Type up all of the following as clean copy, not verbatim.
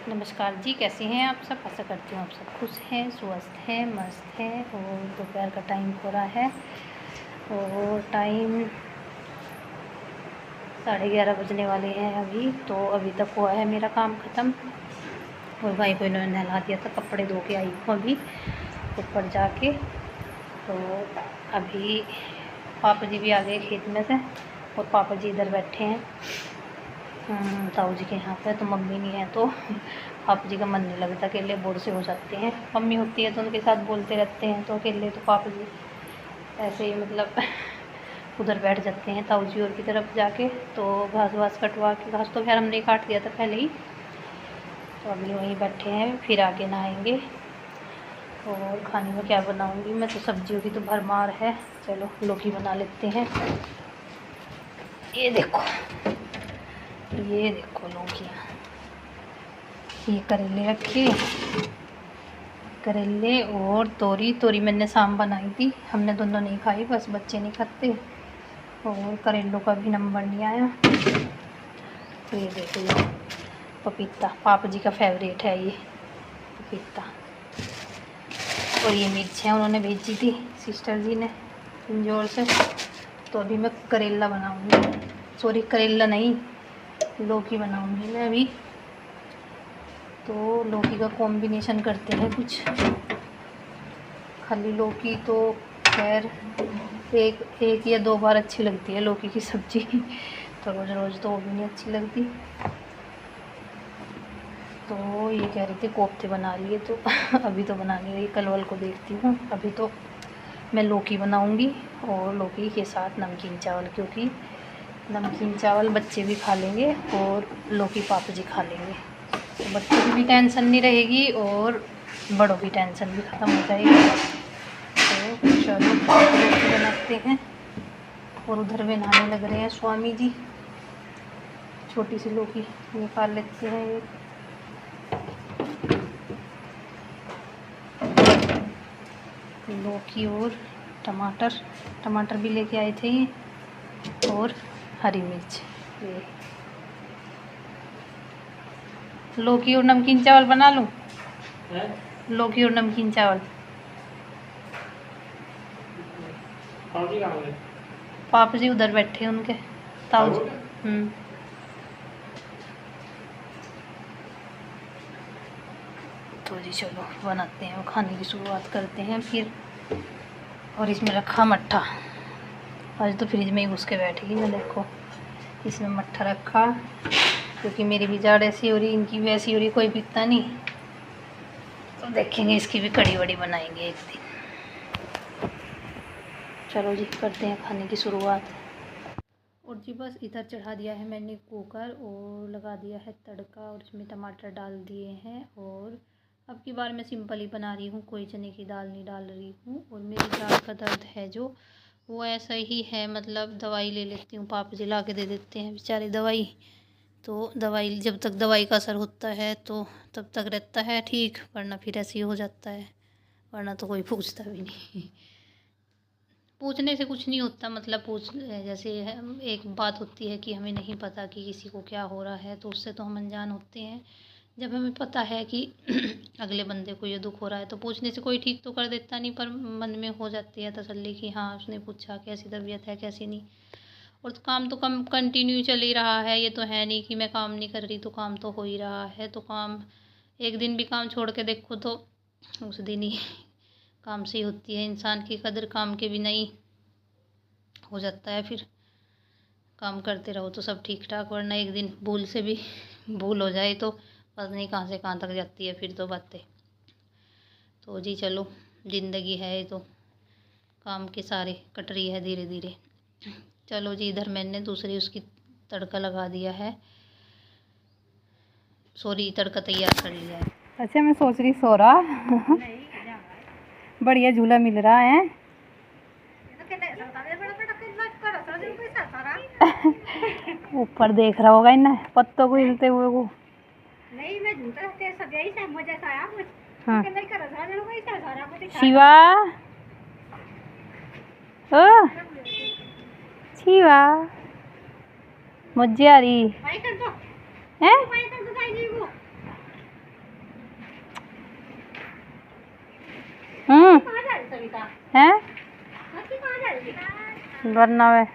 नमस्कार जी, कैसे हैं आप सब। आशा करती हूँ आप सब खुश हैं, स्वस्थ हैं, मस्त हैं। और दोपहर का टाइम हो रहा है और टाइम 11:30 बजने वाले हैं अभी। तो अभी तक हुआ है मेरा काम ख़त्म और भाई को इन्होंने नहला दिया था, कपड़े धो के आई हूँ अभी ऊपर जाके। तो अभी पापा जी भी आ गए खेत में से और पापा जी इधर बैठे हैं ताऊ जी के यहाँ पे। तो मम्मी नहीं है तो पापा जी का मन नहीं लगता, अकेले बोर से हो जाते हैं। मम्मी होती है तो उनके साथ बोलते रहते हैं, तो अकेले तो पापा जी ऐसे ही मतलब उधर बैठ जाते हैं ताऊ जी और की तरफ जाके। तो घास वास कटवा के, घास तो खैर हमने काट दिया था पहले ही, तो अभी वहीं बैठे हैं, फिर आके नहाएंगे। और खाने में क्या बनाऊंगी मैं, तो सब्जियों की तो भरमार है। चलो लौकी बना लेते हैं। ये देखो लौकियाँ, ये करेले रखे, करेले और तोरी मैंने शाम बनाई थी, हमने दोनों नहीं खाई, बस बच्चे नहीं खाते। और करेलों का भी नंबर नहीं आया। तो ये देखो, ये पपीता पापा जी का फेवरेट है ये पपीता। और ये मिर्च है, उन्होंने भेजी थी सिस्टर जी ने इंजोर से। तो अभी मैं करेला बनाऊंगी, सॉरी करेला नहीं, लौकी बनाऊंगी मैं अभी। तो लौकी का कॉम्बिनेशन करते हैं कुछ। खाली लौकी तो खैर एक या 2 बार अच्छी लगती है लौकी की सब्ज़ी तो रोज़ रोज़ तो वो भी नहीं अच्छी लगती। तो ये कह रही थी कोफ्ते बना लिए, तो अभी तो बना नहीं रही, कल वल को देखती हूँ। अभी तो मैं लौकी बनाऊँगी और लौकी के साथ नमकीन चावल, क्योंकि नमकीन चावल बच्चे भी खा लेंगे और लौकी पापा जी खा लेंगे। तो बच्चों की भी टेंशन नहीं रहेगी और बड़ों की टेंशन भी ख़त्म हो जाएगी। तो चलो लौकी बनाते हैं। और उधर वे नहाने लग रहे हैं स्वामी जी। छोटी सी लौकी निकाल लेते हैं एक। लौकी और टमाटर भी लेके आए थे ये, और हरी मिर्च। ये लौकी और नमकीन चावल बना लूँ, लौकी और नमकीन चावल। पापा जी उधर बैठे हैं उनके ताऊ जी। तो जी चलो बनाते हैं, खाने की शुरुआत करते हैं फिर। और इसमें रखा मट्ठा, आज तो फ्रिज में ही घुस के बैठेगी मैं। देखो इसमें मट्ठा रखा, क्योंकि मेरी भी जाड़ ऐसी हो रही, इनकी भी ऐसी हो रही, कोई पीता नहीं। तो देखेंगे, इसकी भी कड़ी वड़ी बनाएंगे एक दिन। चलो जी करते हैं खाने की शुरुआत। और जी बस इधर चढ़ा दिया है मैंने कुकर और लगा दिया है तड़का, और इसमें टमाटर डाल दिए हैं। और अब की बार मैं सिंपल ही बना रही हूँ, कोई चने की दाल नहीं डाल रही हूँ। और मेरी दाल का दर्द है जो, वो ऐसा ही है, मतलब दवाई ले लेती हूँ, पापा जी ला के दे देते हैं बेचारे दवाई। तो दवाई, जब तक दवाई का असर होता है तो तब तक रहता है ठीक, वरना फिर ऐसे ही हो जाता है, वरना तो कोई पूछता भी नहीं। पूछने से कुछ नहीं होता, मतलब जैसे एक बात होती है कि हमें नहीं पता कि किसी को क्या हो रहा है, तो उससे तो हम अनजान होते हैं। जब हमें पता है कि अगले बंदे को ये दुख हो रहा है, तो पूछने से कोई ठीक तो कर देता नहीं, पर मन में हो जाती है तसल्ली कि हाँ उसने पूछा कैसी तबीयत है कैसी नहीं। और तो काम तो कम कंटिन्यू चल ही रहा है, ये तो है नहीं कि मैं काम नहीं कर रही, तो काम तो हो ही रहा है। तो काम एक दिन भी काम छोड़ के देखो तो उस दिन ही काम से ही होती है इंसान की कदर, काम के बिना ही हो जाता है। फिर काम करते रहो तो सब ठीक ठाक, वरना एक दिन भूल से भी भूल हो जाए तो पता नहीं कहाँ से कहाँ तक जाती है फिर तो बातें। तो जी चलो, ज़िंदगी है ये तो, काम के सारे कट रही है धीरे धीरे। चलो जी, इधर मैंने दूसरी उसकी तड़का लगा दिया है, सॉरी तड़का तैयार कर लिया है। अच्छा मैं सोच रही सो रहा बढ़िया झूला मिल रहा है ऊपर देख रहा होगा इन पत्तों को हिलते हुए वो। नहीं मैं हाँ। शिवा ओ शिवा मुझे आ रही है हैं वरना वे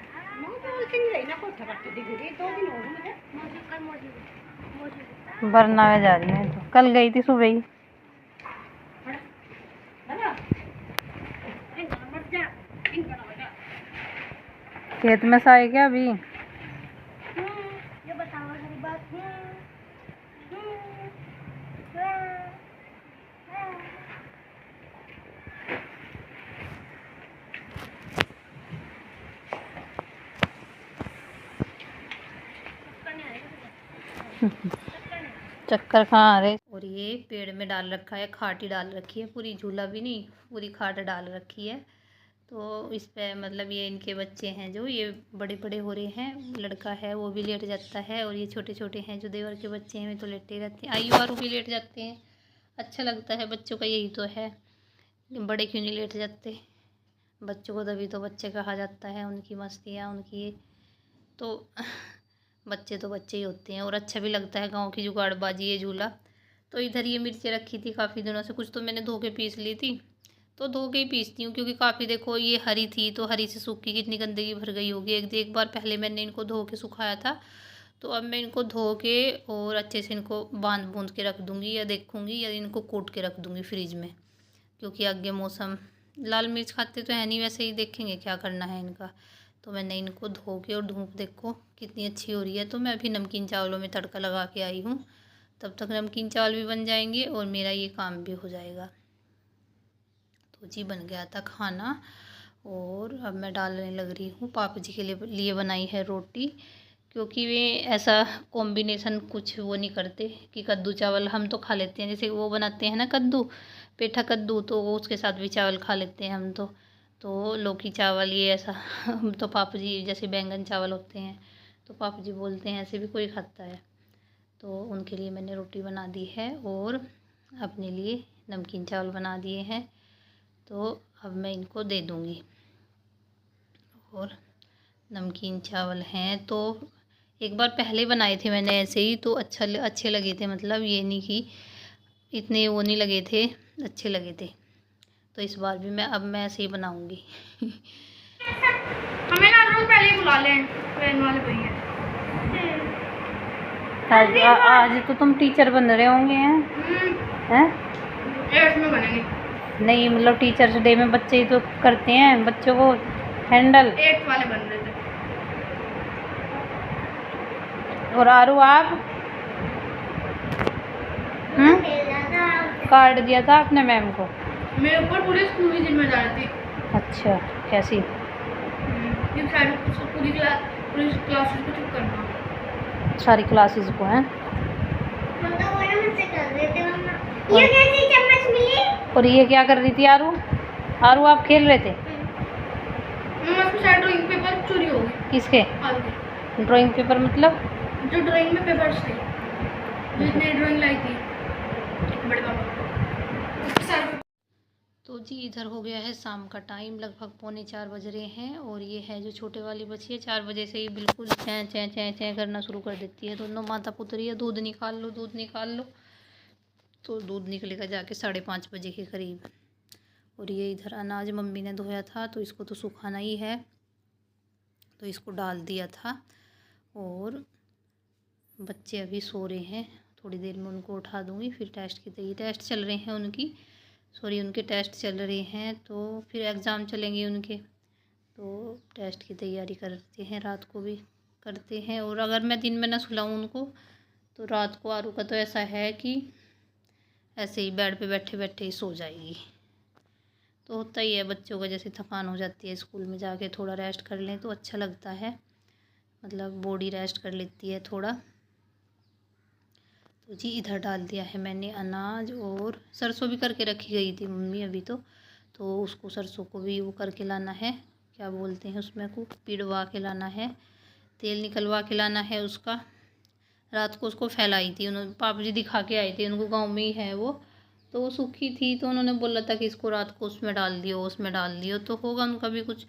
वरना वे जा रही है। तो कल गई थी सुबह ही। खेत में सा है क्या अभी? चक्कर कहाँ आ रहे। और ये पेड़ में डाल रखा है, खाटी डाल रखी है, पूरी झूला भी नहीं, पूरी खाट डाल रखी है। तो इस पे मतलब ये इनके बच्चे हैं जो ये बड़े बड़े हो रहे हैं। लड़का है वो भी लेट जाता है और ये छोटे छोटे हैं जो देवर के बच्चे हैं वे तो लेटे रहते हैं। आयु वारू भी लेट जाते हैं। अच्छा लगता है, बच्चों का यही तो है, बड़े क्यों नहीं लेट जाते। बच्चों को तभी तो बच्चे कहा जाता है, उनकी मस्तियाँ उनकी तो बच्चे तो बच्चे ही होते हैं। और अच्छा भी लगता है, गांव की जुगाड़बाजी है झूला। तो इधर ये मिर्चें रखी थी काफ़ी दिनों से, कुछ तो मैंने धो के पीस ली थी, तो धो के ही पीसती हूँ क्योंकि काफ़ी देखो ये हरी थी तो हरी से सूखी कितनी गंदगी भर गई होगी। एक बार पहले मैंने इनको धो के सुखाया था, तो अब मैं इनको धो के और अच्छे से इनको बांध बूंद के रख दूँगी, या देखूँगी या इनको कूट के रख दूँगी फ्रिज में, क्योंकि आगे मौसम लाल मिर्च खाते तो है नहीं, वैसे ही देखेंगे क्या करना है इनका। तो मैंने इनको धो के, और धूप देखो कितनी अच्छी हो रही है। तो मैं अभी नमकीन चावलों में तड़का लगा के आई हूँ, तब तक नमकीन चावल भी बन जाएंगे और मेरा ये काम भी हो जाएगा। तो जी बन गया था खाना और अब मैं डालने लग रही हूँ। पापा जी के लिए बनाई है रोटी, क्योंकि वे ऐसा कॉम्बिनेशन कुछ वो नहीं करते कि कद्दू चावल हम तो खा लेते हैं, जैसे वो बनाते हैं ना कद्दू, पेठा कद्दू, तो वो उसके साथ भी चावल खा लेते हैं हम तो लौकी चावल ये ऐसा हम तो पापा जी जैसे बैंगन चावल होते हैं तो पापा जी बोलते हैं ऐसे भी कोई खाता है। तो उनके लिए मैंने रोटी बना दी है और अपने लिए नमकीन चावल बना दिए हैं, तो अब मैं इनको दे दूँगी। और नमकीन चावल हैं तो एक बार पहले बनाए थे मैंने ऐसे ही, तो अच्छे लगे थे, मतलब ये नहीं कि इतने वो नहीं लगे थे, अच्छे लगे थे। तो इस बार भी मैं ऐसे ही बनाऊंगी। हमें ना रोज पहले ही बुला लें ट्रेन वाले भैया। आज तो तुम टीचर बन रहे होंगे हैं? 8 में बनेंगे। नहीं मतलब टीचर्स डे में बच्चे ही तो करते हैं बच्चों को हैंडल। 8 वाले बन रहे थे। और आरू आप कार्ड दिया था आपने मैम को? मेरे ऊपर पूरे स्कूल की जिम्मेदारी थी। अच्छा, कैसी? पूरी क्लासेस को चेक करना, सारी क्लासेस को हैं। और ये क्या कर रही थी आरू? आरू आप खेल रहे थे? ड्राइंग पेपर चोरी हो गए। किसके? ड्राइंग पेपर मतलब? जो ड्राइंग में पेपर्स थे, जितने ड्राइंग लाई थी बड़े पापा। तो जी इधर हो गया है शाम का टाइम, लगभग 3:45 बज रहे हैं। और ये है जो छोटे वाली बच्ची है, 4 बजे से ही बिल्कुल चैं चैं चैं चैं करना शुरू कर देती है। दोनों माता पुत्री है, दूध निकाल लो दूध निकाल लो। तो दूध निकलेगा जाके 5:30 बजे के करीब। और ये इधर अनाज मम्मी ने धोया था तो इसको तो सुखाना ही है, तो इसको डाल दिया था। और बच्चे अभी सो रहे हैं, थोड़ी देर में उनको उठा दूँगी। फिर टेस्ट चल रहे हैं उनके टेस्ट चल रहे हैं, तो फिर एग्ज़ाम चलेंगे उनके, तो टेस्ट की तैयारी करते हैं, रात को भी करते हैं। और अगर मैं दिन में ना सुलाऊं उनको तो रात को आरू का तो ऐसा है कि ऐसे ही बेड पे बैठे बैठे ही सो जाएगी। तो होता ही है बच्चों का, जैसे थकान हो जाती है स्कूल में जाके, थोड़ा रेस्ट कर लें तो अच्छा लगता है, मतलब बॉडी रेस्ट कर लेती है थोड़ा। तो जी इधर डाल दिया है मैंने अनाज, और सरसों भी करके रखी गई थी मम्मी अभी तो उसको सरसों को भी वो करके लाना है, क्या बोलते हैं उसमें को, पिड़वा के लाना है, तेल निकलवा के लाना है उसका। रात को उसको फैलाई थी उन्होंने, पापा जी दिखा के आए थे, उनको गांव में ही है वो, तो वो सूखी थी तो उन्होंने बोला था कि इसको रात को उसमें डाल दियो, तो होगा उनका भी कुछ।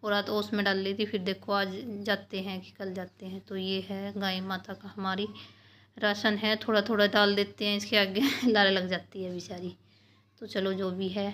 और रात ओस में डाल ली थी, फिर देखो आज जाते हैं कि कल जाते हैं। तो ये है गाय माता का हमारी राशन है, थोड़ा थोड़ा डाल देते हैं इसके आगे लाल लग जाती है बेचारी। तो चलो जो भी है